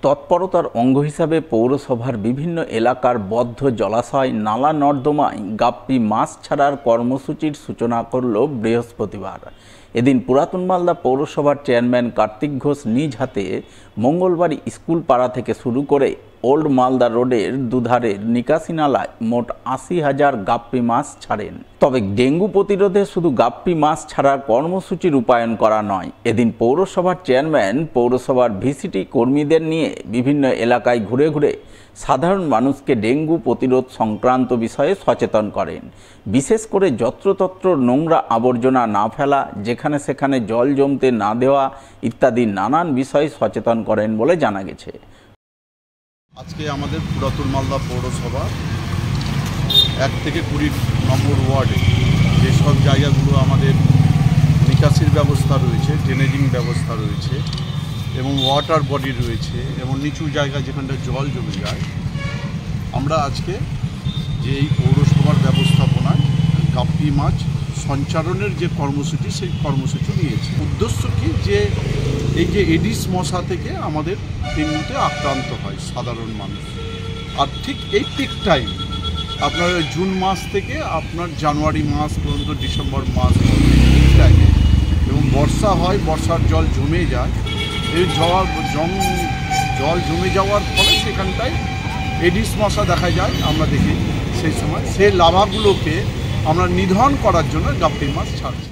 তৎপরতার অঙ্গ হিসাবে পৌরসভার বিভিন্ন এলাকার বদ্ধ জলাশয়, নালা নর্দমায় গাপ্পি মাছ ছাড়ার কর্মসূচির সূচনা করল বৃহস্পতিবার। এদিন পুরাতন মালদা পৌরসভার চেয়ারম্যান কার্তিক ঘোষ নিজ হাতে মঙ্গলবার স্কুল পাড়া থেকে শুরু করে ওল্ড মালদা রোডের দুধারের নিকাশি নালায় মোট ৮০,০০০ গাপ্পি মাছ ছাড়েন। তবে ডেঙ্গু প্রতিরোধে শুধু গাপ্পি মাছ ছাড়ার কর্মসূচি রূপায়ণ করা নয়, এদিন পৌরসভার চেয়ারম্যান পৌরসভার ভিসিটি কর্মীদের নিয়ে বিভিন্ন এলাকায় ঘুরে ঘুরে সাধারণ মানুষকে ডেঙ্গু প্রতিরোধ সংক্রান্ত বিষয়ে সচেতন করেন। বিশেষ করে যত্রতত্র নোংরা আবর্জনা না ফেলা, যেখানে সেখানে জল জমতে না দেওয়া ইত্যাদি নানান বিষয়ে সচেতন করেন বলে জানা গেছে। আজকে আমাদের পুরাতন মালদা পৌরসভা ১ থেকে ২০ নম্বর ওয়ার্ডে যেসব জায়গাগুলো আমাদের নিকাশির ব্যবস্থা রয়েছে, ড্রেনেজিং ব্যবস্থা রয়েছে এবং ওয়াটার বডি রয়েছে এবং নিচু জায়গা যেখানটা জল জমে যায়, আমরা আজকে যে এই পৌরসভার ব্যবস্থাপনায় গাপ্পি মাছ সঞ্চারণের যে কর্মসূচি, সেই কর্মসূচি নিয়েছে। উদ্দেশ্য কি, যে এই যে এডিস মশা থেকে আমাদের ডেঙ্গুতে আক্রান্ত হয় সাধারণ মানুষ। আর ঠিক এই পিক টাইম আপনার জুন মাস থেকে আপনার জানুয়ারি মাস পর্যন্ত, ডিসেম্বর মাস পিক টাইমে এবং বর্ষা হয়, বর্ষার জল জমে যায়। এই জল জমে যাওয়ার ফলে সেখানটায় এডিস মশা দেখা যায়। আমরা দেখি সেই সময় সেই লাভাগুলোকে আমরা নিধন করার জন্য গাপ্পি মাছ ছাড়ছি।